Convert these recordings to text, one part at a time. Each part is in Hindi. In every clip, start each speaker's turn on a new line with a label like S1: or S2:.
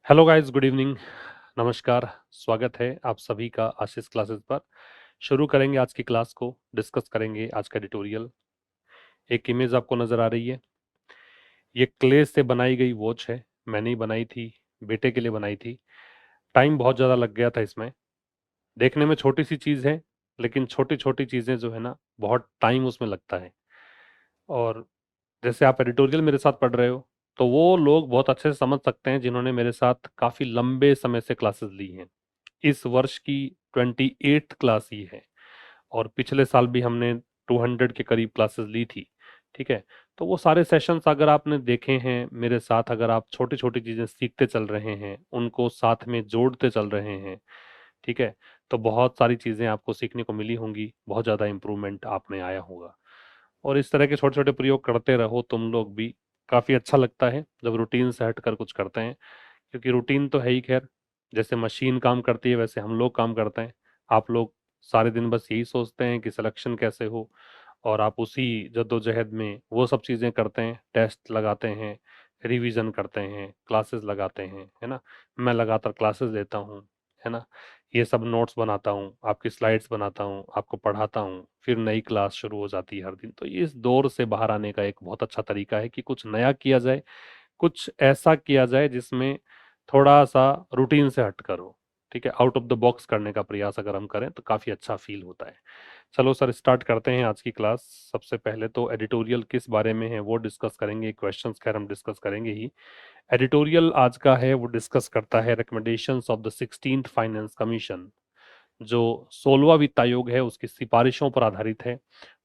S1: Hello guys, good evening. नमस्कार। स्वागत है आप सभी का आशीष क्लासेस पर। शुरू करेंगे आज की क्लास को, डिस्कस करेंगे आज का एडिटोरियल। एक इमेज आपको नजर आ रही है, ये क्ले से बनाई गई वॉच है। मैंने ही बनाई थी, बेटे के लिए बनाई थी। टाइम बहुत ज़्यादा लग गया था इसमें। देखने में छोटी सी चीज़ है, लेकिन छोटी छोटी चीज़ें जो है ना, बहुत टाइम उसमें लगता है। और जैसे आप एडिटोरियल मेरे साथ पढ़ रहे हो, तो वो लोग बहुत अच्छे से समझ सकते हैं जिन्होंने मेरे साथ काफ़ी लंबे समय से क्लासेस ली हैं। इस वर्ष की 28th क्लास ही है, और पिछले साल भी हमने 200 के करीब क्लासेस ली थी। ठीक है, तो वो सारे सेशंस अगर आपने देखे हैं मेरे साथ, अगर आप छोटी छोटी चीज़ें सीखते चल रहे हैं, उनको साथ में जोड़ते चल रहे हैं, ठीक है, तो बहुत सारी चीज़ें आपको सीखने को मिली होंगी, बहुत ज़्यादा इम्प्रूवमेंट आप में आया होगा। और इस तरह के छोटे छोटे प्रयोग करते रहो तुम लोग भी। काफ़ी अच्छा लगता है जब रूटीन से हट कर कुछ करते हैं, क्योंकि रूटीन तो है ही। खैर, जैसे मशीन काम करती है वैसे हम लोग काम करते हैं। आप लोग सारे दिन बस यही सोचते हैं कि सिलेक्शन कैसे हो, और आप उसी जद्दोजहद में वो सब चीज़ें करते हैं, टेस्ट लगाते हैं, रिवीजन करते हैं, क्लासेस लगाते हैं, है ना। मैं लगातार क्लासेस लेता हूँ, है ना। ये सब नोट्स बनाता हूँ, आपकी स्लाइड्स बनाता हूँ, आपको पढ़ाता हूँ, फिर नई क्लास शुरू हो जाती है हर दिन। तो ये इस दौर से बाहर आने का एक बहुत अच्छा तरीका है कि कुछ नया किया जाए, कुछ ऐसा किया जाए जिसमें थोड़ा-सा रूटीन से हटकर हो। ठीक है? आउट ऑफ द बॉक्स करने का प्रयास अगर हम करें तो काफ़ी अच्छा फ़ील होता है। चलो सर, स्टार्ट करते हैं आज की क्लास। सबसे पहले तो एडिटोरियल किस बारे में है वो डिस्कस करेंगे। क्वेश्चंस खैर हम डिस्कस करेंगे ही। एडिटोरियल आज का है वो डिस्कस करता है recommendations of the 16th finance commission, जो 16वां वित्त आयोग है उसकी सिफारिशों पर आधारित है।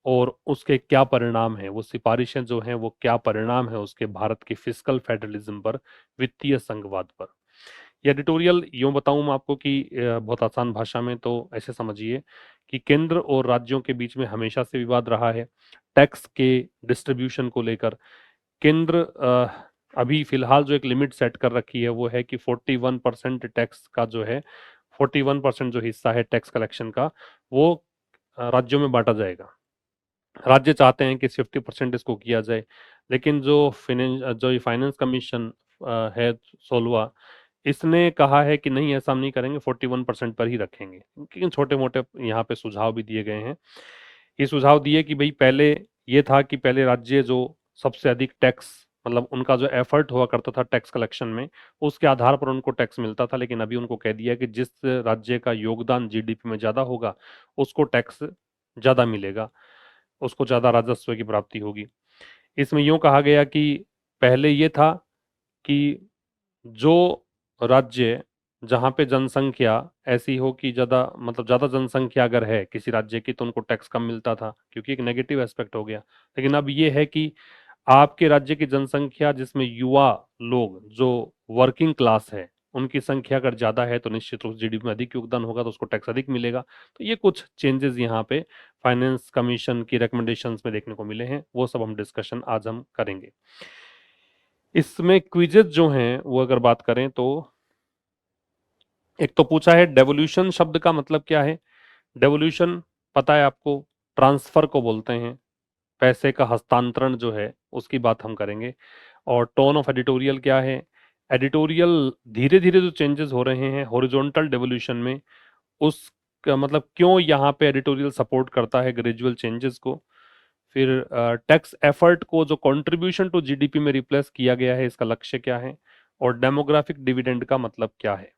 S1: और उसके क्या परिणाम हैं, वो सिफारिशें जो हैं वो क्या परिणाम है उसके भारत के फिस्कल फेडरलिज्म पर, वित्तीय संघवाद पर। ये एडिटोरियल यूं बताऊं मैं आपको कि बहुत आसान भाषा में तो ऐसे समझिए कि केंद्र और राज्यों के बीच में हमेशा से विवाद रहा है टैक्स के डिस्ट्रीब्यूशन को लेकर। केंद्र अभी फिलहाल जो एक लिमिट सेट कर रखी है वो है कि 41% टैक्स का जो है, 41% जो हिस्सा है टैक्स कलेक्शन का, वो राज्यों में बांटा जाएगा। राज्य चाहते हैं कि 50% इसको किया जाए, लेकिन जो ये फाइनेंस कमीशन है 16वां, इसने कहा है कि नहीं, ऐसा हम नहीं करेंगे, 41% पर ही रखेंगे। लेकिन छोटे मोटे यहाँ पे सुझाव भी दिए गए हैं। ये सुझाव दिए कि भाई पहले ये था कि पहले राज्य जो सबसे अधिक टैक्स, मतलब उनका जो एफर्ट हुआ करता था टैक्स कलेक्शन में, उसके आधार पर उनको टैक्स मिलता था। लेकिन अभी उनको कह दिया कि जिस राज्य का योगदान जीडीपी में ज्यादा होगा उसको टैक्स ज्यादा मिलेगा, उसको ज्यादा राजस्व की प्राप्ति होगी। इसमें यूं कहा गया कि पहले ये था कि जो राज्य जहाँ पे जनसंख्या ऐसी हो कि ज्यादा, मतलब ज्यादा जनसंख्या अगर है किसी राज्य की, तो उनको टैक्स कम मिलता था, क्योंकि एक नेगेटिव एस्पेक्ट हो गया। लेकिन अब ये है कि आपके राज्य की जनसंख्या जिसमें युवा लोग, जो वर्किंग क्लास है, उनकी संख्या अगर ज्यादा है तो निश्चित रूप से जीडीपी में अधिक योगदान होगा, तो उसको टैक्स अधिक मिलेगा। तो ये कुछ चेंजेस यहाँ पे फाइनेंस कमीशन की रिकमेंडेशंस में देखने को मिले हैं, वो सब हम डिस्कशन आज हम करेंगे। इसमें क्विजेज जो हैं वो अगर बात करें तो एक तो पूछा है डेवोल्यूशन शब्द का मतलब क्या है। डेवोल्यूशन पता है आपको, ट्रांसफर को बोलते हैं, पैसे का हस्तांतरण जो है उसकी बात हम करेंगे। और टोन ऑफ एडिटोरियल क्या है। एडिटोरियल धीरे धीरे जो चेंजेस हो रहे हैं हॉरिजॉन्टल डेवोल्यूशन में, उस मतलब क्यों यहाँ पे एडिटोरियल सपोर्ट करता है ग्रेजुअल चेंजेस को। फिर टैक्स एफर्ट को जो कंट्रीब्यूशन टू जीडीपी में रिप्लेस किया गया है, इसका लक्ष्य क्या है। और डेमोग्राफिक डिविडेंड का मतलब क्या है।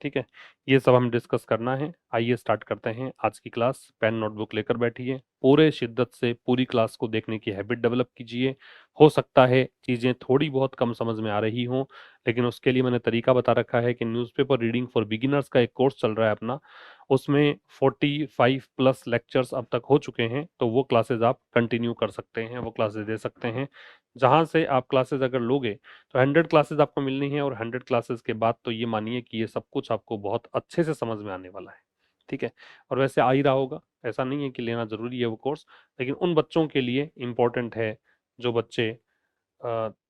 S1: ठीक है, ये सब हम डिस्कस करना है। आइए स्टार्ट करते हैं आज की क्लास। पेन नोटबुक लेकर बैठिए, पूरे शिद्दत से पूरी क्लास को देखने की हैबिट डेवलप कीजिए। हो सकता है चीज़ें थोड़ी बहुत कम समझ में आ रही हों, लेकिन उसके लिए मैंने तरीका बता रखा है कि न्यूज़पेपर रीडिंग फॉर बिगिनर्स का एक कोर्स चल रहा है अपना, उसमें 45 प्लस लेक्चर्स अब तक हो चुके हैं, तो वो क्लासेस आप कंटिन्यू कर सकते हैं, वो क्लासेस दे सकते हैं। जहाँ से आप क्लासेस अगर लोगे तो 100 क्लासेस आपको मिलनी है, और 100 क्लासेस के बाद तो ये मानिए कि ये सब कुछ आपको बहुत अच्छे से समझ में आने वाला है। ठीक है, और वैसे आ ही रहा होगा, ऐसा नहीं है कि लेना जरूरी है वो कोर्स, लेकिन उन बच्चों के लिए इम्पोर्टेंट है जो बच्चे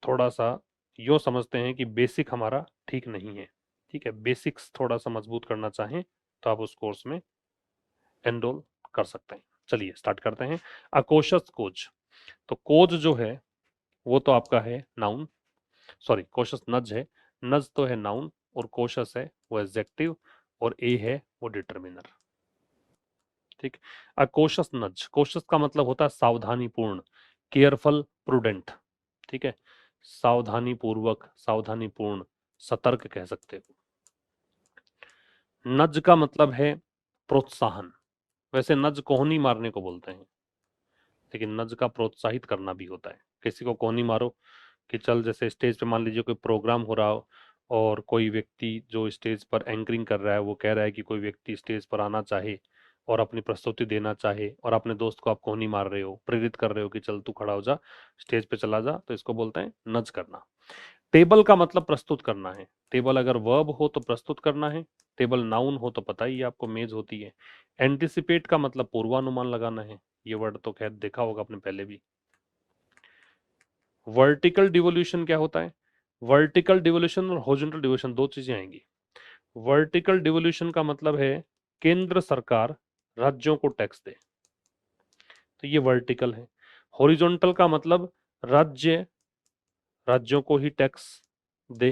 S1: थोड़ा सा यूँ समझते हैं कि बेसिक हमारा ठीक नहीं है। ठीक है, बेसिक्स थोड़ा सा मजबूत करना चाहें तो आप उस कोर्स में एनरोल कर सकते हैं। चलिए स्टार्ट करते हैं। अकोशस कोज, तो कोज जो है वो तो आपका है नाउन, सॉरी कोशस नज है, नज तो है नाउन, और कॉशियस है वो एडजेक्टिव और ए है वो डिटरमिनर। ठीक। अ कॉशियस नज, कॉशियस का मतलब होता है सावधानीपूर्ण, केयरफुल, प्रूडेंट। ठीक है, सावधानी पूर्वक, सावधानीपूर्ण, सतर्क कह सकते हो। नज का मतलब है प्रोत्साहन। वैसे नज कोहनी मारने को बोलते हैं, लेकिन नज का प्रोत्साहित करना भी होता है। किसी को कोहनी मारो कि चल, जैसे स्टेज पे मान लीजिए कोई प्रोग्राम हो रहा हो और कोई व्यक्ति जो स्टेज पर एंकरिंग कर रहा है वो कह रहा है कि कोई व्यक्ति स्टेज पर आना चाहे और अपनी प्रस्तुति देना चाहे, और अपने दोस्त को आप कोहनी मार रहे हो, प्रेरित कर रहे हो कि चल तू खड़ा हो जा, स्टेज पे चला जा, तो इसको बोलते हैं नज करना। टेबल का मतलब प्रस्तुत करना है। टेबल अगर वर्ब हो तो प्रस्तुत करना है, टेबल नाउन हो तो पता ही है आपको, मेज होती है। एंटिसिपेट का मतलब पूर्वानुमान लगाना है, ये वर्ड तो खैर देखा होगा आपने पहले भी। वर्टिकल डिवोल्यूशन क्या होता है? वर्टिकल डिवोल्यूशन और हॉरिजॉन्टल डिवोल्यूशन दो चीजें आएंगी। वर्टिकल डिवोल्यूशन का मतलब है केंद्र सरकार राज्यों को टैक्स दे, तो ये वर्टिकल है। हॉरिजॉन्टल का मतलब राज्य राज्यों को ही टैक्स दे,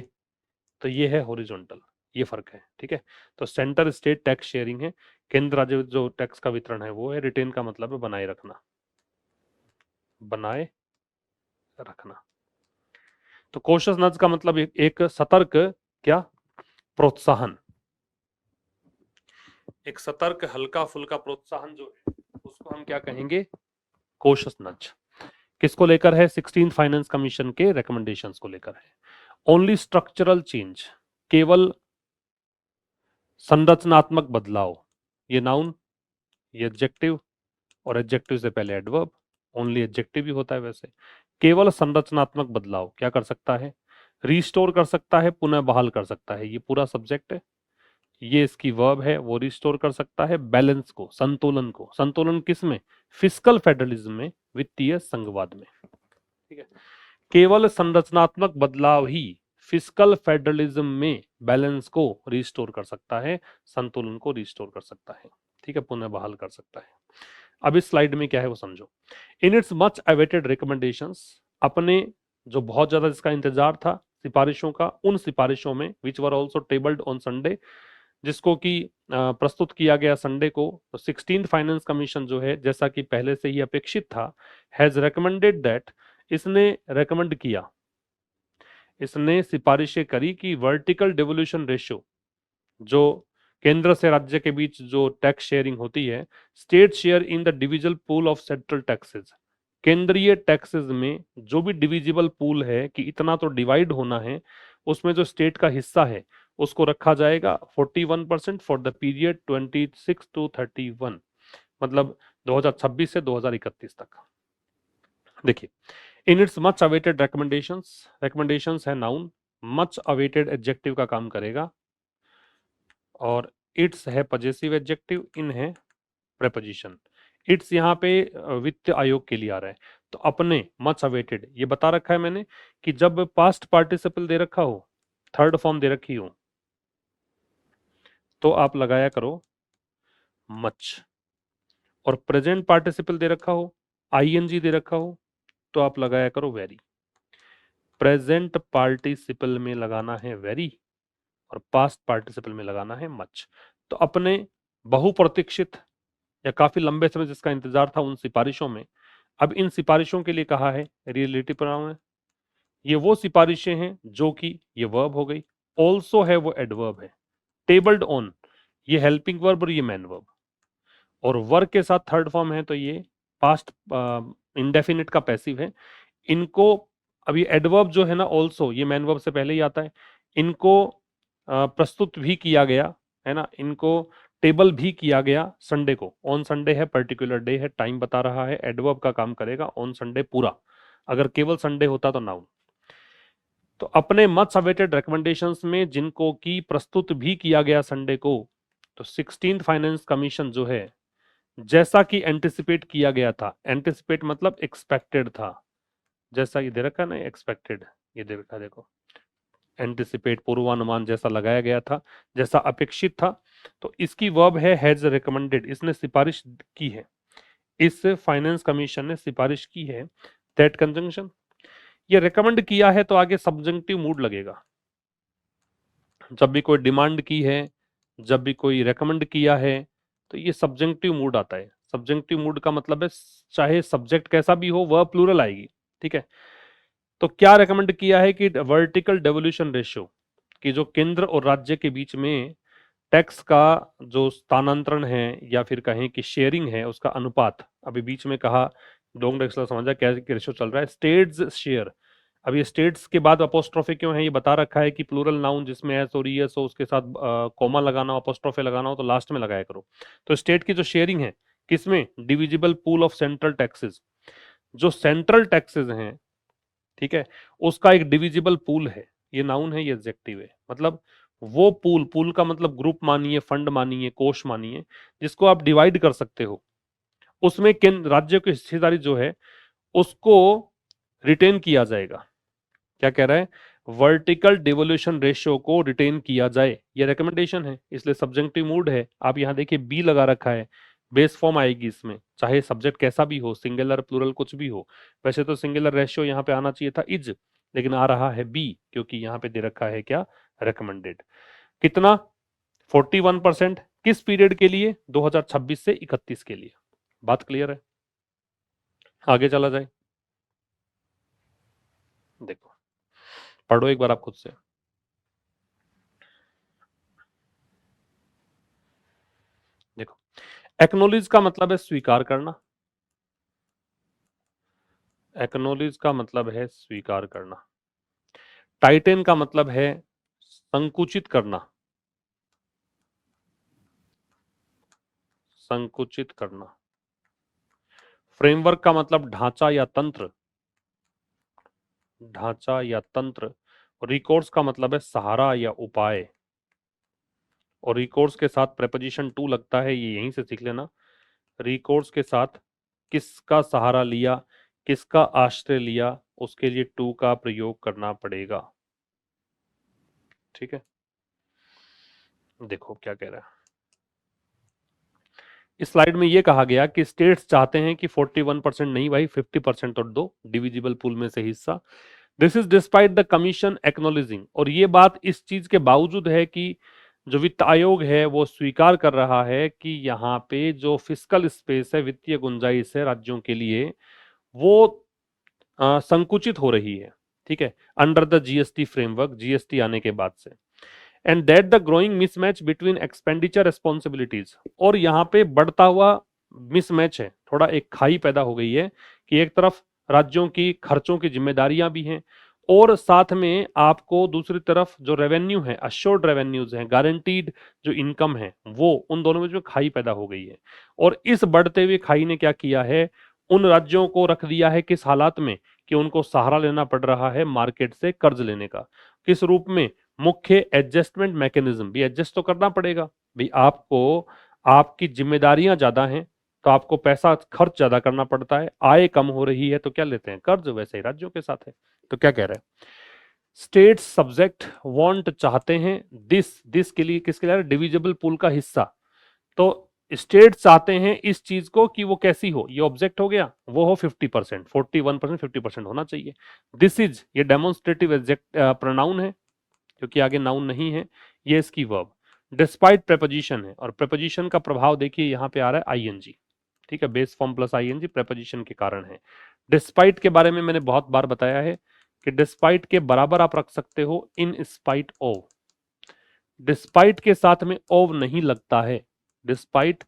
S1: तो ये है हॉरिजॉन्टल। ये फर्क है। ठीक है, तो सेंटर स्टेट टैक्स शेयरिंग है, केंद्र राज्य जो टैक्स का वितरण है वो है। रिटेन का मतलब है बनाए रखना, बनाए रखना। तो कॉशियस नज का मतलब एक सतर्क क्या, प्रोत्साहन। एक सतर्क हल्का फुल्का प्रोत्साहन जो है उसको हम क्या कहेंगे, कॉशियस नज। किसको लेकर है? 16th फाइनेंस कमीशन के रिकमेंडेशंस को लेकर है। ओनली स्ट्रक्चरल चेंज, केवल संरचनात्मक बदलाव, ये नाउन, ये एडजेक्टिव, और एडजेक्टिव से पहले एडवर्ब। ओनली एडजेक्टिव भी होता है वैसे। केवल संरचनात्मक बदलाव क्या कर सकता है? रिस्टोर कर सकता है, पुनः बहाल कर सकता है, ये पूरा सब्जेक्ट है। ये इसकी वर्ब है, वो रिस्टोर कर सकता है बैलेंस को, संतुलन को। संतुलन किस में? फिस्कल फेडरलिज्म में, वित्तीय संघवाद में। ठीक है, केवल संरचनात्मक बदलाव ही फिस्कल फेडरलिज्म में बैलेंस को रिस्टोर कर सकता है, संतुलन को रिस्टोर कर सकता है। ठीक है, पुनः बहाल कर सकता है। अब इस स्लाइड में क्या है वो समझो। In its much awaited recommendations, अपने जो बहुत ज्यादा जिसका इंतजार था सिफारिशों का, उन सिफारिशों में which were also tabled on Sunday, जिसको कि प्रस्तुत किया गया संडे को, तो 16th फाइनेंस कमीशन जो है, जैसा कि पहले से ही अपेक्षित था, हैज रिकमेंडेड दैट, इसने रेकमेंड किया, इसने सिफारिशें करी कि वर्टिकल डेवोल्यूशन रेशियो, जो केंद्र से राज्य के बीच जो टैक्स शेयरिंग होती है, state share in the divisible pool of central taxes, केंद्रीय टैक्सेस में जो भी डिविजिबल पूल है कि इतना तो डिवाइड होना है, उसमें जो स्टेट का हिस्सा है उसको रखा जाएगा 41% फॉर द पीरियड 26 टू 31, मतलब 2026 से 2031 तक। देखिए, in its much awaited recommendations, recommendations है नाउन, मच अवेटेड एडजेक्टिव का काम करेगा, और इट्स है पजेसिव एडजेक्टिव, इन है प्रेपोजिशन। इट्स यहाँ पे वित्त आयोग के लिए आ रहा है, तो अपने मच अवेटेड ये बता रखा है मैंने कि जब पास्ट पार्टिसिपल दे रखा हो, थर्ड फॉर्म दे रखी हो, तो आप लगाया करो मच, और प्रेजेंट पार्टिसिपल दे रखा हो, आईएनजी दे रखा हो, तो आप लगाया करो वेरी। प्रेजेंट पार्टिसिपल में लगाना है वेरी और पास्ट पार्टिसिपल में लगाना है मच। तो अपने बहुप्रतीक्षित या काफी लंबे समय जिसका इंतजार था उन सिफारिशों में, अब इन सिफारिशों के लिए कहा है रिलेटिव प्रोनाउन है। ये वो सिफारिशें हैं जो कि ये वर्ब हो गई, ऑल्सो है वो एडवर्ब है, टेबल्ड ऑन ये हेल्पिंग वर्ब और ये मैन वर्ब, और वर्क के साथ थर्ड फॉर्म है तो ये पास्ट इंडेफिनिट का पैसिव है। इनको, अब ये एडवर्ब जो है ना ऑल्सो, ये मैन वर्ब से पहले ही आता है, इनको प्रस्तुत भी किया गया है ना, इनको टेबल भी किया गया संडे को। ऑन संडे है, पर्टिकुलर डे है, टाइम बता रहा है, एडवर्ब का काम करेगा ऑन संडे पूरा, अगर केवल संडे होता तो नाउन। तो अपने मच अवेटेड रिकमेंडेशंस में जिनको की प्रस्तुत भी किया गया संडे को, तो 16th फाइनेंस कमीशन जो है, जैसा कि एंटिसिपेट किया गया था, एंटिसिपेट मतलब एक्सपेक्टेड था, जैसा ये दे रखा है ना एक्सपेक्टेड, ये दे रखा देखो, एंटिसिपेट पूर्वानुमान जैसा लगाया गया था, जैसा अपेक्षित था, तो इसकी वर्ब है हैज रिकमेंडेड, इसने सिफारिश की है, इस फाइनेंस कमीशन ने सिफारिश की है। दैट कंजंक्शन, ये रिकमेंड किया है तो आगे सब्जेक्टिव मूड लगेगा, जब भी कोई डिमांड की है, जब भी कोई रेकमेंड किया है, तो ये सब्जेक्टिव मूड आता है। सब्जेक्टिव मूड का मतलब है चाहे सब्जेक्ट कैसा भी हो वह प्लूरल आएगी, ठीक है। तो क्या रेकमेंड किया है कि वर्टिकल डेवोल्यूशन रेशियो कि जो केंद्र और राज्य के बीच में टैक्स का जो स्थानांतरण है या फिर कहें कि शेयरिंग है उसका अनुपात, अभी बीच में कहा लोग ने समझा क्या रेशियो चल रहा है, स्टेट्स शेयर। अब ये स्टेट्स के बाद अपोस्ट्रोफे क्यों है, ये बता रखा है कि प्लूरल नाउन जिसमें एस और ईएस हो उसके साथ कॉमा लगाना हो, अपोस्ट्रोफे लगाना हो तो लास्ट में लगाया करो। तो स्टेट की जो शेयरिंग है किसमें, divisible pool of central taxes, जो सेंट्रल टैक्सेस हैं, ठीक है, उसका एक डिविजिबल पूल है। ये नाउन है, ये एडजेक्टिव है। मतलब वो पूल, पूल का मतलब ग्रुप मानिए, फंड मानिए, कोष मानिए, जिसको आप डिवाइड कर सकते हो, उसमें केंद्र राज्य की हिस्सेदारी जो है उसको रिटेन किया जाएगा। क्या कह रहा है, वर्टिकल डिवोल्यूशन रेशियो को रिटेन किया जाए, ये रिकमेंडेशन है, इसलिए सब्जेक्टिव मूड है। आप यहां देखिए बी लगा रखा है, बेस फॉर्म आएगी इसमें, चाहे सब्जेक्ट कैसा भी हो, सिंगुलर प्लूरल कुछ भी हो। वैसे तो सिंगुलर रेशियो यहां पे आना चाहिए था इज, लेकिन आ रहा है बी, क्योंकि यहां पे दे रखा है क्या, रिकमेंडेड। कितना, 41%। किस पीरियड के लिए, 2026 से 31 के लिए। बात क्लियर है, आगे चला जाए। देखो पढ़ो एक बार आप खुद से। देखो एक्नोलेज का मतलब है स्वीकार करना, एक्नोलेज का मतलब है स्वीकार करना। टाइटेन का मतलब है संकुचित करना, संकुचित करना। फ्रेमवर्क का मतलब ढांचा या तंत्र, ढांचा या तंत्र। रिकोर्स का मतलब है सहारा या उपाय, और रिकोर्स के साथ प्रेपोजिशन टू लगता है, ये यहीं से सीख लेना। रिकोर्स के साथ किसका सहारा लिया, किसका आश्रय लिया, उसके लिए टू का प्रयोग करना पड़ेगा, ठीक है। देखो क्या कह रहा है, इस स्लाइड में ये कहा गया कि स्टेट्स चाहते हैं कि 41% नहीं भाई 50% तो दो डिविजिबल पूल में से हिस्सा। This is despite the commission acknowledging, और ये बात इस चीज के बावजूद है कि जो वित्त आयोग है वो स्वीकार कर रहा है कि यहाँ पे जो फिस्कल स्पेस है, वित्तीय गुंजाइश है राज्यों के लिए, वो संकुचित हो रही है, ठीक है, under the GST framework, GST आने के बाद से। And that the growing mismatch between expenditure responsibilities, और यहाँ पे बढ़ता हुआ मिसमैच है, थोड़ा एक खाई पैदा हो गई है कि एक तरफ राज्यों की खर्चों की जिम्मेदारियां भी हैं और साथ में आपको दूसरी तरफ जो रेवेन्यू है, अश्योर्ड रेवेन्यूज हैं, गारंटीड जो इनकम है, वो उन दोनों में जो खाई पैदा हो गई है। और इस बढ़ते हुए खाई ने क्या किया है, उन राज्यों को रख दिया है किस हालात में, कि उनको सहारा लेना पड़ रहा है मार्केट से कर्ज लेने का। किस रूप में, मुख्य एडजस्टमेंट मैकेनिज्म, भी एडजस्ट तो करना पड़ेगा भाई आपको, आपकी जिम्मेदारियां ज्यादा हैं तो आपको पैसा खर्च ज्यादा करना पड़ता है, आय कम हो रही है तो क्या लेते हैं, कर्ज। वैसे ही राज्यों के साथ है। तो क्या कह रहे हैं, स्टेट सब्जेक्ट वांट चाहते हैं, दिस के लिए किसके लिए, डिविजिबल पूल का हिस्सा। तो स्टेट चाहते हैं इस चीज को कि वो कैसी हो, ये ऑब्जेक्ट हो गया, वो हो 50%, 41%, 50% होना चाहिए। दिस इज, ये डेमोन्स्ट्रेटिव एग्जेक्ट प्रोनाउन है क्योंकि आगे नाउन नहीं है, ये इसकी वर्ब। डिस्पाइट प्रेपोजिशन है, और प्रेपोजिशन का प्रभाव देखिए यहाँ पे आ रहा है आईएनजी, ठीक है, base form plus I N G preposition के कारण है। डिस्पाइट के बारे में मैंने बहुत बार बताया है कि डिस्पाइट के बराबर आप रख सकते हो इन स्पाइट ऑफ, डिस्पाइट के साथ में ऑफ नहीं लगता है, डिस्पाइट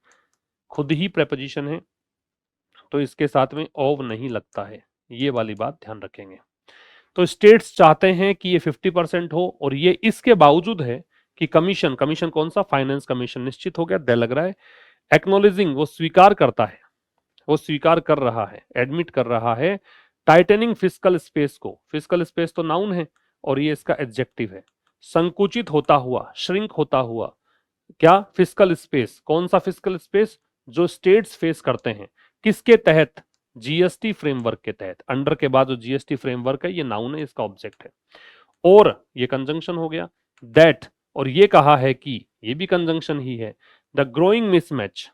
S1: खुद ही प्रेपोजिशन है तो इसके साथ में ऑफ नहीं लगता है, ये वाली बात ध्यान रखेंगे। तो स्टेट्स चाहते हैं कि ये 50% हो, और ये इसके बावजूद है कि कमीशन, कमीशन कौन सा, फाइनेंस कमीशन निश्चित हो गया, दे लग रहा है। एक्नोलेजिंग, वो स्वीकार करता है, वो स्वीकार कर रहा है, एडमिट कर रहा है। टाइटेनिंग फिस्कल स्पेस को, फिस्कल स्पेस तो नाउन है और ये इसका एडजेक्टिव है। संकुचित होता हुआ, श्रिंक होता हुआ, क्या, फिस्कल स्पेस, कौन सा फिस्कल स्पेस, जो स्टेट्स फेस करते हैं, किसके तहत, जीएसटी फ्रेमवर्क के तहत। अंडर के बाद जो जीएसटी फ्रेमवर्क है ये नाउन है, इसका ऑब्जेक्ट है। और ये कंजंक्शन हो गया, दैट, और ये कहा है कि, ये भी कंजंक्शन ही है। द ग्रोइंग मिसमैच,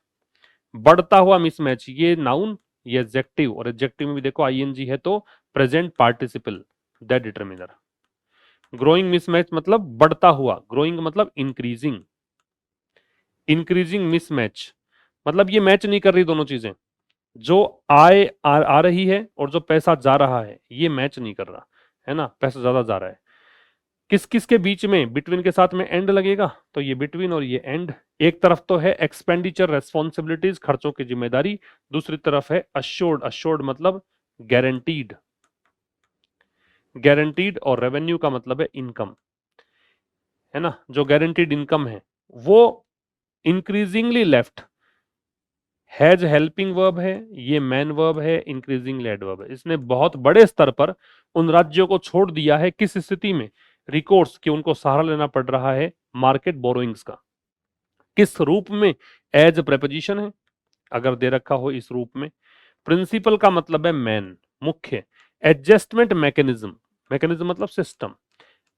S1: बढ़ता हुआ मिसमैच, ये नाउन, ये एडजेक्टिव, और एडजेक्टिव में भी देखो आईएनजी है तो present participle, that determiner. Growing mismatch मतलब बढ़ता हुआ, ग्रोइंग मतलब इंक्रीजिंग, इंक्रीजिंग मिसमैच मतलब ये मैच नहीं कर रही दोनों चीजें, जो आ रही है और जो पैसा जा रहा है ये मैच नहीं कर रहा है ना, पैसा ज्यादा जा रहा है। किस किस के बीच में, बिटवीन के साथ में एंड लगेगा, तो ये बिटवीन और ये एंड। एक तरफ तो है एक्सपेंडिचर रेस्पॉन्सिबिलिटीज, खर्चों की जिम्मेदारी, दूसरी तरफ है अश्योर्ड, अश्योर्ड मतलब गारंटीड, गारंटीड, और रेवेन्यू का मतलब है इनकम, है ना। जो गारंटीड इनकम है वो increasingly left, has helping verb है, ये मैन वर्ब है, इंक्रीजिंगली एडवर्ब है। इसने बहुत बड़े स्तर पर उन राज्यों को छोड़ दिया है, किस स्थिति में, रिकोर्स कि उनको सहारा लेना पड़ रहा है मार्केट बोरोइंग्स का। किस रूप में, एज प्रेपोजिशन है, अगर दे रखा हो इस रूप में। प्रिंसिपल का मतलब है मैन, मुख्य। एडजस्टमेंट मैकेनिज्म, मैकेनिज्म मतलब सिस्टम,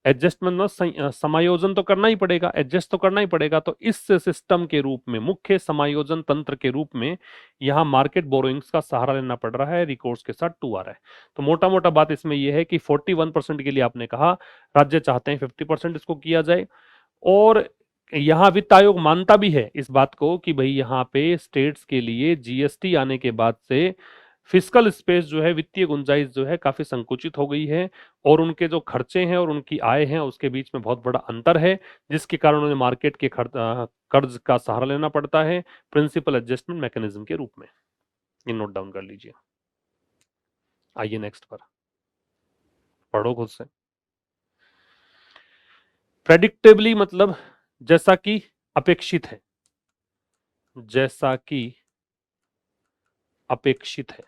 S1: एडजस्टमेंट मतलब समायोजन तो करना ही पड़ेगा, एडजस्ट तो करना ही पड़ेगा, तो इस सिस्टम के रूप में, मुख्य समायोजन तंत्र के रूप में यहां मार्केट बोरोइंग्स का सहारा लेना पड़ रहा है, रिकोर्स के साथ टू आ रहा है। तो मोटा मोटा बात इसमें यह है कि 41% के लिए आपने कहा, राज्य चाहते हैं 50% इसको किया जाए, और यहां वित्त आयोग मानता भी है इस बात को कि भाई यहां पे स्टेट्स के लिए जीएसटी आने के बाद से फिस्कल स्पेस जो है, वित्तीय गुंजाइश जो है काफी संकुचित हो गई है, और उनके जो खर्चे हैं और उनकी आय है उसके बीच में बहुत बड़ा अंतर है, जिसके कारण उन्हें मार्केट के कर्ज का सहारा लेना पड़ता है प्रिंसिपल एडजस्टमेंट मैकेनिज्म के रूप में। ये नोट डाउन कर लीजिए। आइए नेक्स्ट पर, पढ़ो खुद से। प्रेडिक्टेबली मतलब जैसा कि अपेक्षित है, जैसा कि अपेक्षित है।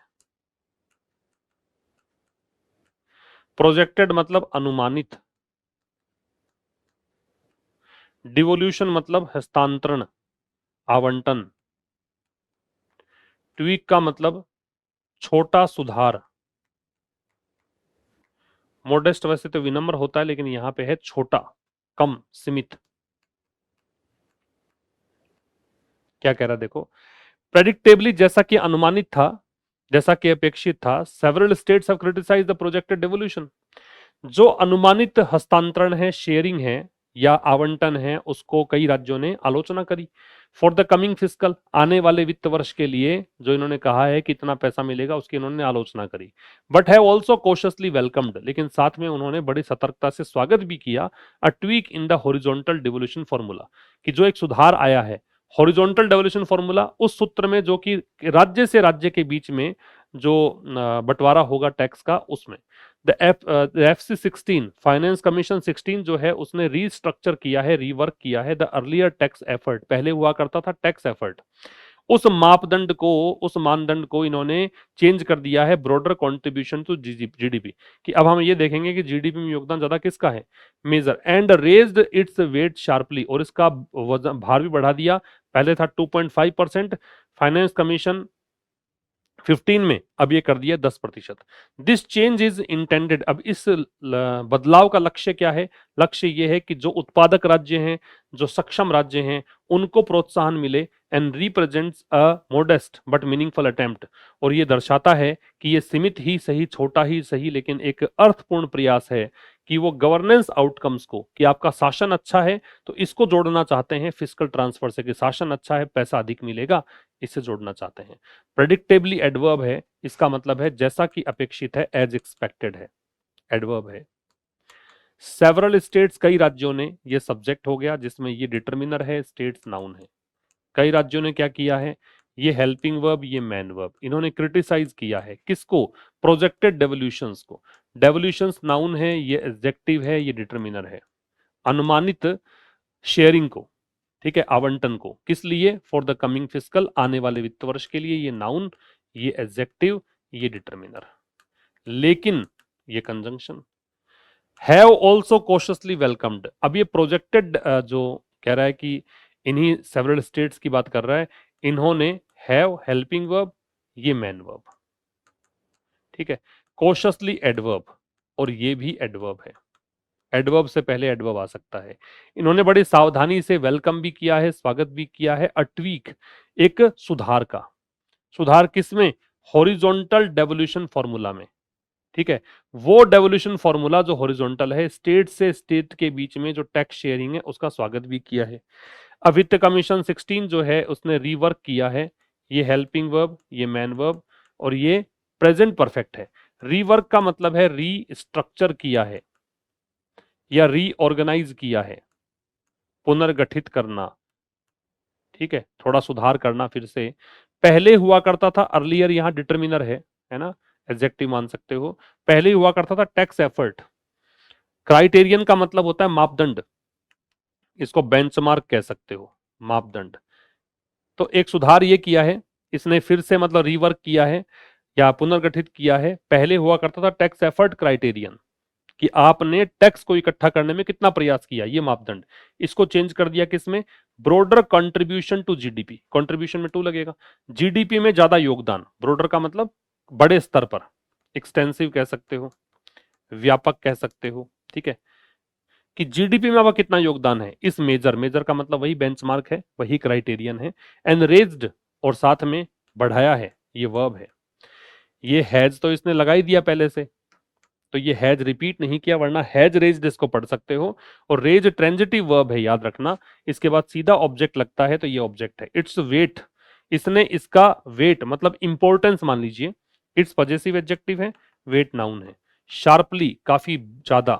S1: प्रोजेक्टेड मतलब अनुमानित। डिवोल्यूशन मतलब हस्तांतरण, आवंटन। ट्वीक का मतलब छोटा सुधार। मोडेस्ट वैसे तो विनम्र होता है, लेकिन यहां पे है छोटा, कम, सीमित। क्या कह रहा है देखो, प्रेडिक्टेबली जैसा कि अनुमानित था, जैसा कि अपेक्षित था, several states have criticised the projected devolution. जो अनुमानित हस्तांतरण है, शेयरिंग है या आवंटन है, उसको कई राज्यों ने आलोचना करी। फॉर द कमिंग फिस्कल, आने वाले वित्त वर्ष के लिए जो इन्होंने कहा है कि इतना पैसा मिलेगा, उसकी इन्होंने आलोचना करी। But have also cautiously welcomed, लेकिन साथ में उन्होंने बड़ी सतर्कता से स्वागत भी किया a tweak in the horizontal devolution formula, कि जो एक सुधार आया है हॉरिजॉन्टल डेवोल्यूशन फॉर्मूला, उस सूत्र में जो कि राज्य से राज्य के बीच में जो बंटवारा होगा टैक्स का, उसमें द FC16 फाइनेंस कमीशन 16 जो है उसने रीस्ट्रक्चर किया है, रीवर्क किया है द अर्लियर टैक्स एफर्ट, पहले हुआ करता था टैक्स एफर्ट, उस मापदंड को, उस मानदंड को इन्होंने चेंज कर दिया है ब्रॉडर कंट्रीब्यूशन टू जीडीपी, कि अब हम ये देखेंगे कि जीडीपी में योगदान ज्यादा किसका है, major, and raised its weight sharply, और इसका वजन, भार भी बढ़ा दिया। पहले था 2.5% फाइनेंस कमीशन 15 में, अब ये कर दिया 10%। दिस चेंज इज इंटेंडेड, अब इस बदलाव का लक्ष्य क्या है, लक्ष्य ये है कि जो उत्पादक राज्य हैं, जो सक्षम राज्य हैं, उनको प्रोत्साहन मिले, and represents a modest but meaningful attempt, और ये दर्शाता है कि ये सीमित ही सही, छोटा ही सही, लेकिन एक अर्थपूर्ण प्रयास है कि वो गवर्नेंस आउटकम्स को, कि आपका शासन अच्छा है तो इसको जोड़ना चाहते हैं फिस्कल ट्रांसफर से, कि शासन अच्छा है पैसा अधिक मिलेगा, इससे जोड़ना चाहते हैं। प्रेडिक्टेबली एडवर्ब है, इसका मतलब है जैसा कि अपेक्षित है, एज एक्सपेक्टेड है, एडवर्ब है। सेवरल स्टेट्स, कई राज्यों ने, ये सब्जेक्ट हो गया जिसमें ये डिटर्मिनर है, स्टेट्स नाउन है। कई राज्यों ने क्या किया है, ये हेल्पिंग वर्ब, ये मैन वर्ब, इन्होंने क्रिटिसाइज किया है किसको, प्रोजेक्टेड डेवोल्यूशंस को। डेवोल्यूशंस नाउन है, ये एडजेक्टिव है, ये डिटर्मिनर है। अनुमानित शेयरिंग को, ठीक है, आवंटन को, किस लिए, फॉर द कमिंग फिस्कल, आने वाले वित्त वर्ष के लिए, ये नाउन, ये एडजेक्टिव, ये डिटर्मिनर। लेकिन ये conjunction, have also cautiously welcomed, अब ये प्रोजेक्टेड जो कह रहा है कि इन्हीं सेवरल स्टेट्स की बात कर रहा है, इन्होंने हैव हेल्पिंग वर्ब, ये मैन वर्ब, ठीक है, कॉशियसली एडवर्ब, और ये भी एडवर्ब है, एडवर्ब से पहले एडवर्ब आ सकता है। इन्होंने बड़ी सावधानी से वेलकम भी किया है, स्वागत भी किया है, अ ट्वीक, एक सुधार का, सुधार किसमें, हॉरिजॉन्टल डेवोल्यूशन फॉर्मूला में, ठीक है, वो डेवोल्यूशन फॉर्मूला जो हॉरिजॉन्टल है, स्टेट से स्टेट के बीच में जो टैक्स शेयरिंग है उसका स्वागत भी किया है। अब वित्त कमीशन 16 जो है उसने रीवर्क किया है, ये हेल्पिंग वर्ब, ये मैन वर्ब और ये प्रेजेंट परफेक्ट है। रीवर्क का मतलब है रीस्ट्रक्चर किया है या रीऑर्गेनाइज किया है, पुनर्गठित करना, ठीक है, थोड़ा सुधार करना फिर से। पहले हुआ करता था, अर्लियर यहां डिटर्मिनर है ना, एडजेक्टिव मान सकते हो। पहले हुआ करता था टैक्स एफर्ट। क्राइटेरियन का मतलब होता है मापदंड, इसको बेंचमार्क कह सकते हो, मापदंड। तो एक सुधार ये किया है इसने, फिर से मतलब रीवर्क किया है या पुनर्गठित किया है। पहले हुआ करता था टैक्स एफर्ट क्राइटेरियन, कि आपने टैक्स को इकट्ठा करने में कितना प्रयास किया, ये मापदंड। इसको चेंज कर दिया किसमें, broader contribution to GDP, contribution में टू लगेगा, जीडीपी में ज्यादा योगदान, ब्रोडर का मतलब बड़े स्तर पर, एक्सटेंसिव कह सकते हो, व्यापक कह सकते हो, ठीक है, कि जीडीपी में आपका कितना योगदान है, इस मेजर, मेजर का मतलब वही बेंचमार्क है, वही क्राइटेरियन है। एनरेज्ड और साथ में बढ़ाया है, ये वर्ब है। ये हैज तो इसने लगा ही दिया पहले से, तो ये हैज रिपीट नहीं किया, वरना हैज रेज्ड इसको पढ़ सकते हो। और रेज ट्रांजिटिव वर्ब है, याद रखना, इसके बाद सीधा ऑब्जेक्ट लगता है, तो ये ऑब्जेक्ट है। इट्स वेट, इसने इसका वेट मतलब इंपॉर्टेंस मान लीजिए, इट्स पजेसिव एडजेक्टिव है, वेट नाउन है। शार्पली काफी ज्यादा,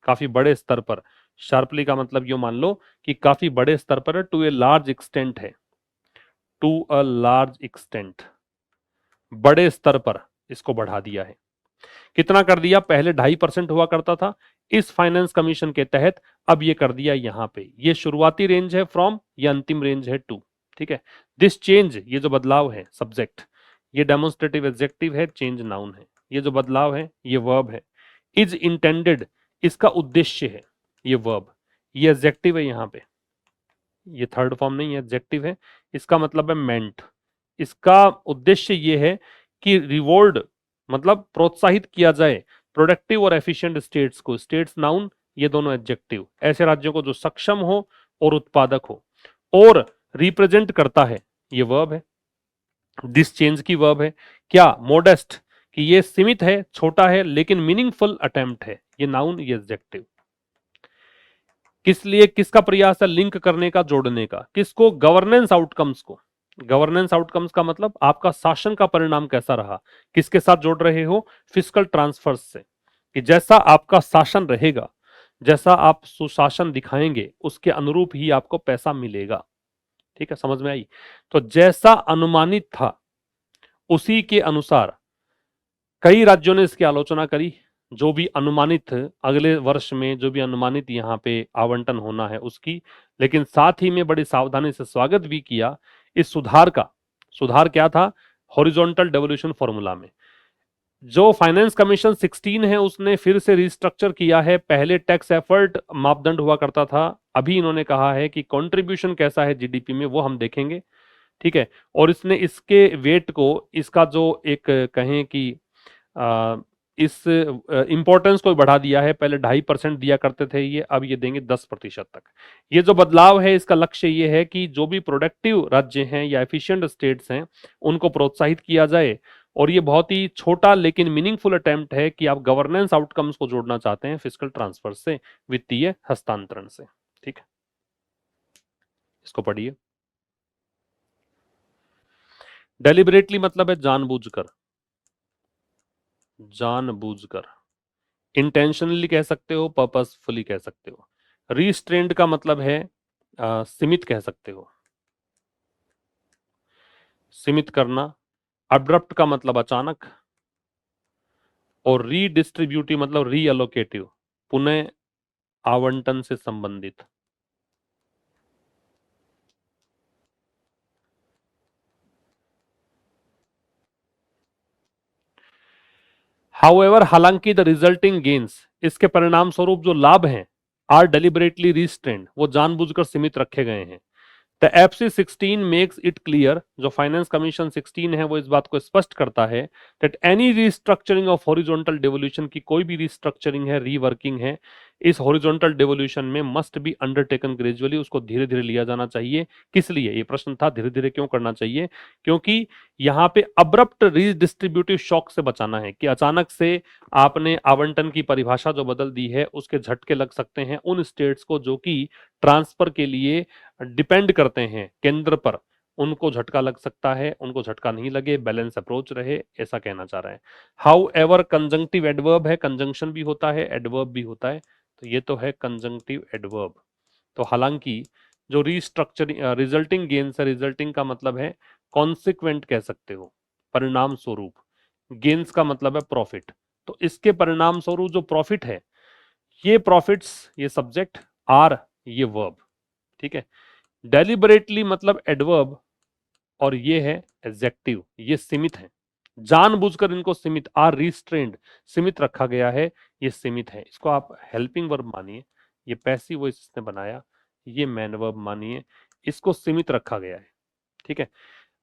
S1: काफी बड़े स्तर पर, शार्पली का मतलब यो मान लो कि काफी बड़े स्तर पर है, टू ए लार्ज एक्सटेंट है, टू अ लार्ज एक्सटेंट, बड़े स्तर पर इसको बढ़ा दिया है। कितना कर दिया, पहले 2.5% हुआ करता था इस फाइनेंस कमीशन के तहत, अब ये कर दिया यहां पे, ये शुरुआती रेंज है फ्रॉम, ये अंतिम रेंज है टू, ठीक है। दिस चेंज, ये जो बदलाव है, सब्जेक्ट, ये डेमोन्स्ट्रेटिव एडजेक्टिव है, चेंज नाउन है, ये जो बदलाव है ये वर्ब है। इज इंटेंडेड, इसका उद्देश्य है, ये वर्ब, ये एडजेक्टिव है यहां पे, ये थर्ड फॉर्म नहीं है, एडजेक्टिव है, इसका मतलब है मेंट, इसका उद्देश्य ये है कि रिवॉर्ड मतलब प्रोत्साहित किया जाए प्रोडक्टिव और एफिशिएंट स्टेट्स को, स्टेट्स नाउन, ये दोनों एडजेक्टिव, ऐसे राज्यों को जो सक्षम हो और उत्पादक हो, और रिप्रेजेंट करता है, ये वर्ब है। दिस चेंज की वर्ब है क्या, मोडेस्ट, कि ये सीमित है, छोटा है, लेकिन मीनिंगफुल अटेम्प्ट है, ये नाउन, ये एडजेक्टिव। किस लिए, किसका प्रयास है, लिंक करने का, जोड़ने का, किसको, गवर्नेंस आउटकम्स को। गवर्नेंस आउटकम्स का मतलब आपका शासन का परिणाम कैसा रहा, किसके साथ जोड़ रहे हो, फिस्कल ट्रांसफर्स से, कि जैसा आपका शासन रहेगा, जैसा आप सुशासन दिखाएंगे, उसके अनुरूप ही आपको पैसा मिलेगा, ठीक है, समझ में आई। तो जैसा अनुमानित था उसी के अनुसार कई राज्यों ने इसकी आलोचना करी, जो भी अनुमानित अगले वर्ष में जो भी अनुमानित यहाँ पे आवंटन होना है उसकी, लेकिन साथ ही में बड़ी सावधानी से स्वागत भी किया इस सुधार का। सुधार क्या था, हॉरिजॉन्टल डेवोल्यूशन फॉर्मूला में। जो फाइनेंस कमीशन 16 है उसने फिर से रिस्ट्रक्चर किया है, पहले टैक्स एफर्ट मापदंड हुआ करता था, अभी इन्होंने कहा है कि कंट्रीब्यूशन कैसा है जीडीपी में, वो हम देखेंगे, ठीक है। और इसने इसके वेट को, इसका जो एक कहें कि इस इंपॉर्टेंस को बढ़ा दिया है, पहले 2.5% दिया करते थे ये, अब ये देंगे 10% तक। ये जो बदलाव है इसका लक्ष्य ये है कि जो भी प्रोडक्टिव राज्य हैं या एफिशिएंट स्टेट्स हैं उनको प्रोत्साहित किया जाए, और ये बहुत ही छोटा लेकिन मीनिंगफुल अटेम्प्ट है कि आप गवर्नेंस आउटकम्स को जोड़ना चाहते हैं फिस्कल ट्रांसफर से, वित्तीय हस्तांतरण से, ठीक है। इसको पढ़िए। डेलिबरेटली मतलब है जानबूझकर, जानबूझकर। इंटेंशनली कह सकते हो, पर्पसफुली कह सकते हो। रिस्ट्रेंड का मतलब है सीमित कह सकते हो, सीमित करना। अब्रप्ट का मतलब अचानक, और रीडिस्ट्रीब्यूटिव मतलब रीअलोकेटिव, पुनः आवंटन से संबंधित। हाउएवर, हालांकि द रिजल्टिंग गेन्स, इसके परिणाम स्वरूप जो लाभ हैं, आर डेलिबरेटली रिस्ट्रेंड, वो जानबूझकर सीमित रखे गए हैं। The FC 16 makes it clear, जो फाइनेंस कमीशन 16 है वो इस बात को स्पष्ट करता है that any restructuring of horizontal devolution की कोई भी रिस्ट्रक्चरिंग है, रीवर्किंग है, इस हॉरिजॉन्टल डेवोल्यूशन में मस्ट बी अंडरटेकन ग्रेजुअली, उसको धीरे धीरे लिया जाना चाहिए। किस लिए ये प्रश्न था, धीरे धीरे क्यों करना चाहिए? क्योंकि यहाँ पे अब्रप्ट रीडिस्ट्रीब्यूटिव शॉक से बचाना है कि अचानक से आपने आवंटन की परिभाषा जो बदल दी है उसके झटके लग सकते हैं उन स्टेट्स को जो कि ट्रांसफर के लिए डिपेंड करते हैं केंद्र पर, उनको झटका लग सकता है, उनको झटका नहीं लगे, बैलेंस अप्रोच रहे, ऐसा कहना चाह रहे हैं। हाउ एवर कंजंक्टिव एडवर्ब है, कंजंक्शन भी होता है, एडवर्ब भी होता है, तो ये तो है कंजंक्टिव एडवर्ब। तो हालांकि जो रीस्ट्रक्चरिंग रिजल्टिंग गेन से, रिजल्टिंग का मतलब है कॉन्सिक्वेंट कह सकते हो, परिणाम स्वरूप, गेन्स का मतलब है प्रॉफिट, तो इसके परिणाम स्वरूप जो प्रॉफिट है, ये प्रॉफिट्स, ये सब्जेक्ट, आर ये वर्ब, ठीक है। डेलिबरेटली मतलब एडवर्ब, और ये है एडजेक्टिव, ये सीमित है, जानबूझकर इनको सीमित, आर रिस्ट्रेन्ड, सीमित रखा गया है, ये सीमित है, इसको आप हेल्पिंग वर्ब मानिए, ये पैसिव वॉइस इसने बनाया, ये मैन वर्ब मानिए, इसको सीमित रखा गया है, ठीक है।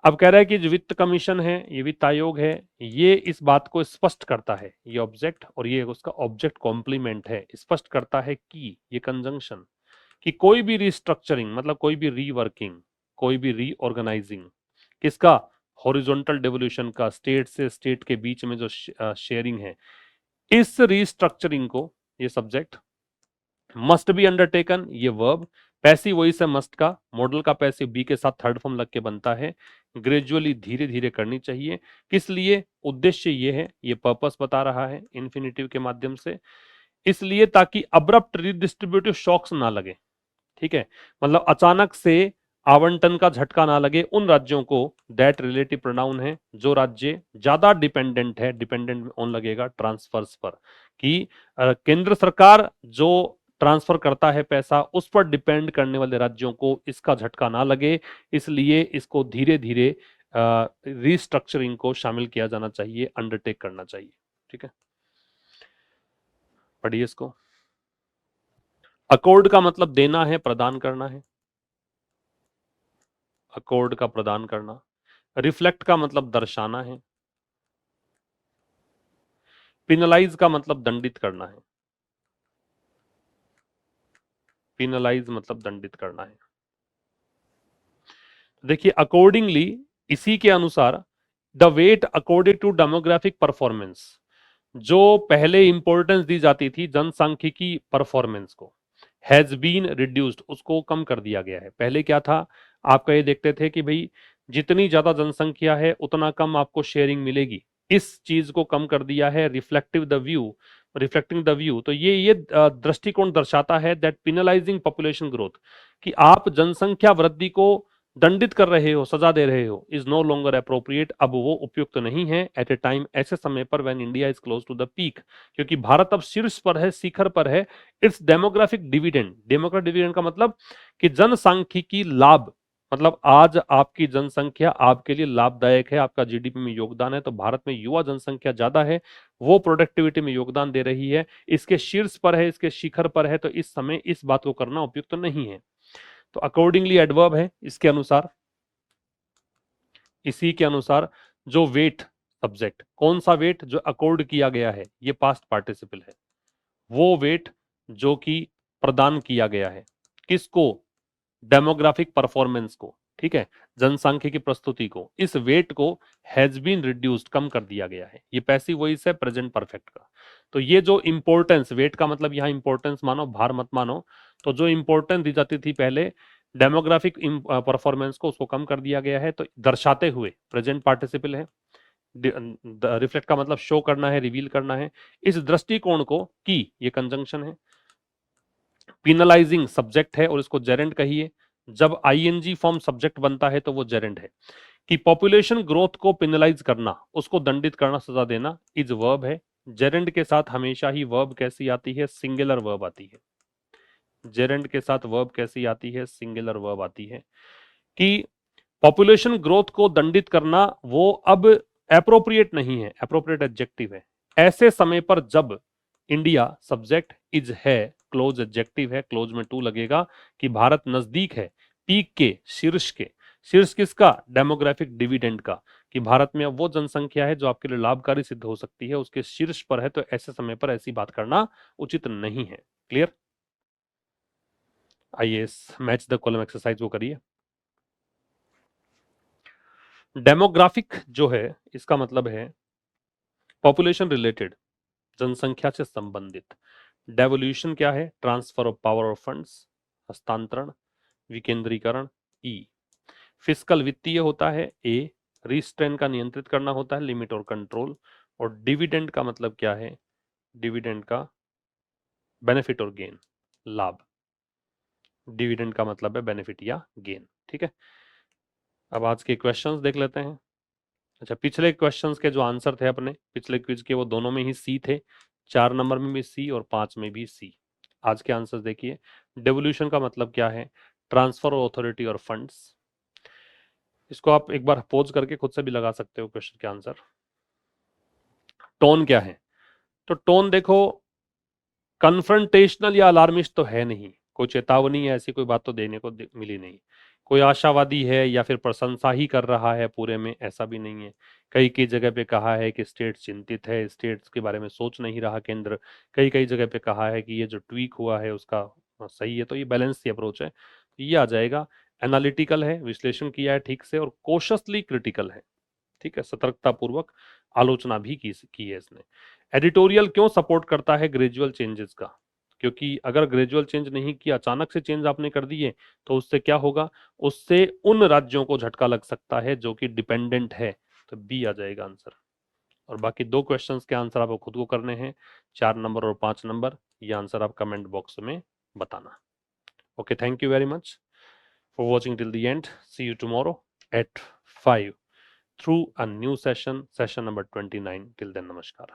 S1: अब कह रहा है कि जो वित्त कमीशन है, ये वित्त आयोग है, ये इस बात को स्पष्ट करता है, ये ऑब्जेक्ट और ये उसका ऑब्जेक्ट कॉम्प्लीमेंट है, स्पष्ट करता है कि, ये कंजंक्शन, कि कोई भी रिस्ट्रक्चरिंग मतलब कोई भी रीवर्किंग, कोई भी रीऑर्गेनाइजिंग, किसका, हॉरिजॉन्टल डेवोल्यूशन का, स्टेट से स्टेट के बीच में जो शेयरिंग है, इस रिस्ट्रक्चरिंग को, ये सब्जेक्ट, मस्ट बी अंडरटेकन, ये वर्ब, पैसिव वॉइस है मस्ट का, मॉडल का पैसिव बी के साथ थर्ड फॉर्म लग के बनता है, ग्रेजुअली धीरे धीरे करनी चाहिए, किस लिए, उद्देश्य ये है, ये पर्पस बता रहा है इन्फिनिटिव के माध्यम से, इसलिए ताकि अब्रप्ट रिडिस्ट्रीब्यूटिव शॉक्स ना लगे, ठीक है, मतलब अचानक से आवंटन का झटका ना लगे उन राज्यों को, दैट रिलेटिव प्रोनाउन है, जो राज्य ज्यादा डिपेंडेंट है, डिपेंडेंट ऑन लगेगा ट्रांसफर्स पर, कि केंद्र सरकार जो ट्रांसफर करता है पैसा, उस पर डिपेंड करने वाले राज्यों को इसका झटका ना लगे, इसलिए इसको धीरे धीरे रिस्ट्रक्चरिंग को शामिल किया जाना चाहिए, अंडरटेक करना चाहिए, ठीक है। पढ़िए इसको। अकॉर्ड का मतलब देना है, प्रदान करना है, अकॉर्ड का प्रदान करना। रिफ्लेक्ट का मतलब दर्शाना है। पिनलाइज का मतलब दंडित करना है, पिनलाइज मतलब दंडित करना है। देखिए अकॉर्डिंगली, इसी के अनुसार, the weight according to demographic performance, जो पहले इंपॉर्टेंस दी जाती थी जनसांख्यिकी परफॉर्मेंस को, हैज बीन रिड्यूस्ड, उसको कम कर दिया गया है। पहले क्या था, आपका ये देखते थे कि भाई जितनी ज्यादा जनसंख्या है उतना कम आपको शेयरिंग मिलेगी, इस चीज को कम कर दिया है, reflective the view, reflecting the view, तो ये दृष्टिकोण दर्शाता है दैट पिनलाइजिंग पॉपुलेशन ग्रोथ, कि आप जनसंख्या वृद्धि को दंडित कर रहे हो, सजा दे रहे हो, इज नो लॉन्गर अप्रोप्रिएट, अब वो उपयुक्त नहीं है, एट ए टाइम, ऐसे समय पर, when India is close to the peak, क्योंकि भारत अब शीर्ष पर है, शिखर पर है, it's demographic dividend, demographic dividend का मतलब कि जनसांख्यिकी लाभ, मतलब आज आपकी जनसंख्या आपके लिए लाभदायक है, आपका जीडीपी में योगदान है, तो भारत में युवा जनसंख्या ज्यादा है, वो प्रोडक्टिविटी में योगदान दे रही है, इसके शीर्ष पर है, इसके शिखर पर है, तो इस समय इस बात को करना उपयुक्त नहीं है। तो अकॉर्डिंगली एडवर्ब है, इसके अनुसार, इसी के अनुसार जो वेट सब्जेक्ट, कौन सा वेट, जो अकॉर्ड किया गया है, ये पास्ट पार्टिसिपल है, वो वेट जो कि प्रदान किया गया है, किसको, डेमोग्राफिक परफॉर्मेंस को, ठीक है, जनसांख्यिकी प्रस्तुति को, इस वेट को हैज बीन रिड्यूस्ड, कम कर दिया गया है, ये पैसिव वॉइस है प्रेजेंट परफेक्ट का। तो ये जो इंपॉर्टेंस, वेट का मतलब यहां इंपॉर्टेंस मानो, भार मत मानो, तो जो इंपॉर्टेंस दी जाती थी पहले डेमोग्राफिक परफॉर्मेंस को, उसको कम कर दिया गया है, तो दर्शाते हुए प्रेजेंट पार्टिसिपल है। रिफ्लेक्ट का मतलब शो करना है, रिवील करना है, इस दृष्टिकोण को, की ये कंजंक्शन है, पिनलाइजिंग सब्जेक्ट है और इसको जेरेंड कहिए, जब आईएनजी फॉर्म सब्जेक्ट बनता है तो वो जेरेंड है, कि पॉपुलेशन ग्रोथ को पिनलाइज करना, उसको दंडित करना, सजा देना, इज वर्ब है। जेरेंड के साथ हमेशा ही वर्ब कैसी आती है, सिंगुलर वर्ब आती है, जेरेंड के साथ वर्ब कैसी आती है, सिंगुलर वर्ब आती है, कि पॉपुलेशन ग्रोथ को दंडित करना वो अब एप्रोप्रिएट नहीं है, एप्रोप्रिएट एडजेक्टिव है, ऐसे समय पर जब इंडिया सब्जेक्ट, इज है क्लोज एडजेक्टिव है, क्लोज में टू लगेगा, कि भारत नजदीक है पीक के, शीर्ष किसका? डेमोग्राफिक डिविडेंड का, कि भारत में अब वो जनसंख्या है जो आपके लिए लाभकारी सिद्ध हो सकती है, उसके शीर्ष पर है, तो ऐसे समय पर ऐसी बात करना उचित नहीं है। क्लियर? आइए मैच द कॉलम एक्सरसाइज को करिए। डेमोग्राफिक जो है इसका मतलब है पॉपुलेशन रिलेटेड, जनसंख्या से संबंधित। डेवोल्यूशन क्या है? Transfer of power of funds, हस्तांतरण, विकेंद्रीकरण। ई फिस्कल वित्तीय होता है। ए रिस्ट्रेन का नियंत्रित करना होता है, लिमिट और कंट्रोल। और डिविडेंड का मतलब क्या है? डिविडेंड का बेनिफिट और गेन, लाभ। डिविडेंड का मतलब है बेनिफिट या गेन। ठीक है, अब आज के क्वेश्चंस देख लेते हैं। अच्छा, पिछले क्वेश्चंस के जो आंसर थे अपने पिछले क्विज के, वो दोनों में ही सी थे, 4 नंबर में भी सी और 5 में भी सी। आज के आंसर देखिए। डेवोल्यूशन का मतलब क्या है? ट्रांसफर ऑफ अथॉरिटी और फंड्स। इसको आप एक बार पॉज करके खुद से भी लगा सकते हो क्वेश्चन के आंसर। टोन क्या है? तो टोन देखो, कन्फ्रंटेशनल या अलार्मिस्ट तो है नहीं, कोई चेतावनी है ऐसी कोई बात तो देने को मिली नहीं। कोई आशावादी है या फिर प्रशंसा ही कर रहा है पूरे में, ऐसा भी नहीं है। कई कई जगह पे कहा है कि स्टेट चिंतित है, स्टेट्स के बारे में सोच नहीं रहा केंद्र। कई कई जगह पे कहा है कि ये जो ट्वीक हुआ है उसका सही है। तो ये बैलेंस सी अप्रोच है, ये आ जाएगा। एनालिटिकल है, विश्लेषण किया है ठीक से, और कोशसली क्रिटिकल है। ठीक है, सतर्कता पूर्वक आलोचना भी की है इसने। एडिटोरियल क्यों सपोर्ट करता है ग्रेजुअल चेंजेस का? क्योंकि अगर ग्रेजुअल चेंज नहीं किया, अचानक से चेंज आपने कर दिए, तो उससे क्या होगा? उससे उन राज्यों को झटका लग सकता है जो कि डिपेंडेंट है। तो बी आ जाएगा आंसर। और बाकी 2 क्वेश्चंस के आंसर आपको खुद को करने हैं, 4 नंबर और 5 नंबर। ये आंसर आप कमेंट बॉक्स में बताना। Okay, thank you very much for watching till the end. See you tomorrow at 5 through a new session number 29. Till then, namaskar.